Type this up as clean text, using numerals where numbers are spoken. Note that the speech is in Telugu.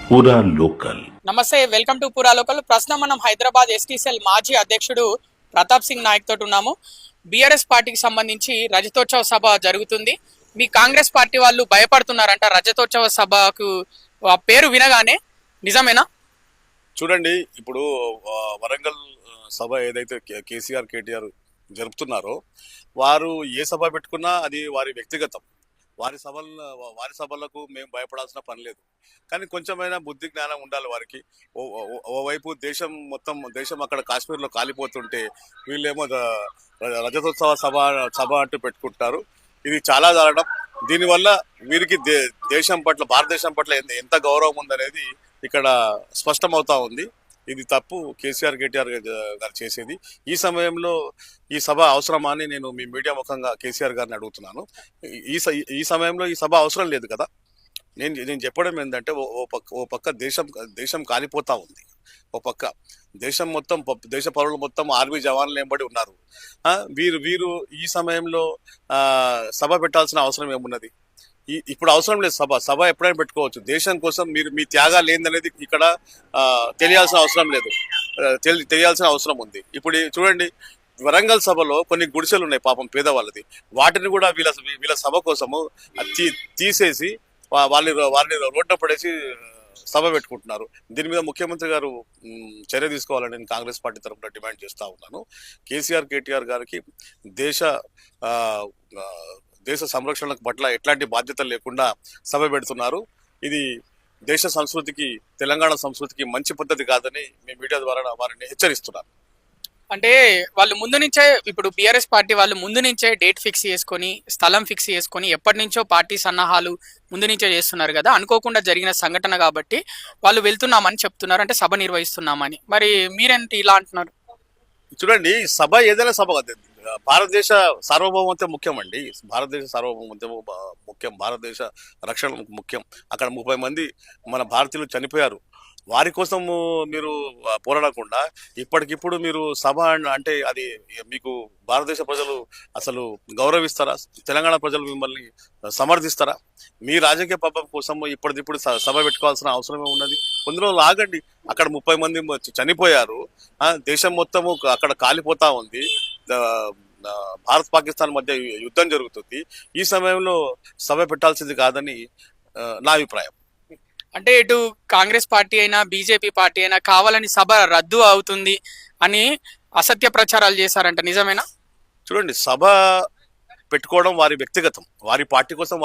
పూరా లోకల్. నమస్తే, వెల్కమ్ టు పూరా లోకల్. ప్రస్తుతం మనం హైదరాబాద్ ఎస్టీసీఎల్ మాజీ అధ్యక్షుడు ప్రతాప్ సింగ్ నాయక్ తోటి ఉన్నాము. బీఆర్ఎస్ పార్టీకి సంబంధించి రజతోత్సవ సభ జరుగుతుంది. మీ కాంగ్రెస్ పార్టీ వాళ్ళు భయపడుతున్నారంట రజతోత్సవ సభకు పేరు వినగానే, నిజమేనా? చూడండి, ఇప్పుడు వరంగల్ సభ ఏదైతే కేసీఆర్ కేటీఆర్ జరుపుతున్నారో, వారు ఏ సభ పెట్టుకున్నా అది వారి వ్యక్తిగతం. వారి సభలకు మేము భయపడాల్సిన పని లేదు. కానీ కొంచెమైనా బుద్ధి జ్ఞానం ఉండాలి వారికి. ఓవైపు దేశం అక్కడ కాశ్మీర్లో కాలిపోతుంటే వీళ్ళేమో రజతోత్సవ సభ అంటూ పెట్టుకుంటారు. ఇది చాలా దారుణం. దీనివల్ల వీరికి భారతదేశం పట్ల ఎంత గౌరవం ఉందనేది ఇక్కడ స్పష్టమవుతా ఉంది. ఇది తప్పు కేసీఆర్ కేటీఆర్ గారు చేసేది. ఈ సమయంలో ఈ సభ అవసరమా అని నేను మీ మీడియా ముఖంగా కేసీఆర్ గారిని అడుగుతున్నాను. ఈ సమయంలో ఈ సభ అవసరం లేదు కదా. నేను చెప్పడం ఏంటంటే, ఓ పక్క దేశం కాలిపోతా ఉంది. ఓ పక్క దేశ పౌరులు మొత్తం ఆర్మీ జవాన్లు ఎంబడి ఉన్నారు. వీరు ఈ సమయంలో సభ పెట్టాల్సిన అవసరం ఏమున్నది? ఇప్పుడు అవసరం లేదు. సభ ఎప్పుడైనా పెట్టుకోవచ్చు. దేశం కోసం మీరు మీ త్యాగాలు ఏందనేది ఇక్కడ తెలియాల్సిన అవసరం ఉంది. ఇప్పుడు చూడండి, వరంగల్ సభలో కొన్ని గుడిసెలు ఉన్నాయి పాపం పేదవాళ్ళది. వాటిని కూడా వీళ్ళ సభ కోసము తీసేసి వారిని రోడ్డు పడేసి సభ పెట్టుకుంటున్నారు. దీని మీద ముఖ్యమంత్రి గారు చర్య తీసుకోవాలని నేను కాంగ్రెస్ పార్టీ తరఫున డిమాండ్ చేస్తా ఉన్నాను. కేసీఆర్ కేటీఆర్ గారికి దేశ సంరక్షణ పట్ల ఎట్లాంటి బాధ్యత లేకుండా సభ పెడుతున్నారు. ఇది దేశ సంస్కృతికి, తెలంగాణ సంస్కృతికి మంచి పద్ధతి కాదని మీ మీడియా ద్వారా వారిని హెచ్చరిస్తున్నారు. అంటే వాళ్ళు ముందు నుంచే, ఇప్పుడు బీఆర్ఎస్ పార్టీ వాళ్ళు ముందు నుంచే డేట్ ఫిక్స్ చేసుకొని, స్థలం ఫిక్స్ చేసుకొని, ఎప్పటి నుంచో పార్టీ సన్నాహాలు ముందు నుంచే చేస్తున్నారు కదా. అనుకోకుండా జరిగిన సంఘటన కాబట్టి వాళ్ళు వెళ్తున్నామని చెప్తున్నారు, అంటే సభ నిర్వహిస్తున్నామని. మరి మీరేంటి ఇలా అంటున్నారు? చూడండి, సభ ఏదైనా సభ కాదు. భారతదేశ సార్వభౌమత్వం ముఖ్యం అండి. భారతదేశ సార్వభౌమత్వం ముఖ్యం. భారతదేశ రక్షణ ముఖ్యం. అక్కడ 30 మంది మన భారతీయులు చనిపోయారు. వారి కోసం మీరు పోరాడకుండా ఇప్పటికిప్పుడు మీరు సభ అంటే అది మీకు భారతదేశ ప్రజలు అసలు గౌరవిస్తారా? తెలంగాణ ప్రజలు మిమ్మల్ని సమర్థిస్తారా? మీ రాజకీయ పబ్బం కోసం ఇప్పటికిప్పుడు సభ పెట్టుకోవాల్సిన అవసరమే ఉన్నది. కొన్ని రోజులు ఆగండి. అక్కడ 30 మంది చనిపోయారు. దేశం మొత్తము అక్కడ కాలిపోతా ఉంది. భారత్ పాకిస్తాన్ మధ్య యుద్ధం జరుగుతుంది. ఈ సమయంలో సభ పెట్టాల్సింది కాదని నా అభిప్రాయం. అంటే ఇటు కాంగ్రెస్ పార్టీ అయినా బీజేపీ పార్టీ అయినా కావాలని సభ రద్దు అవుతుంది అని అసత్య ప్రచారాలు చేశారంట, నిజమేనా? చూడండి, సభ పెట్టుకోవడం వారి వ్యక్తిగతం. వారి పార్టీ కోసం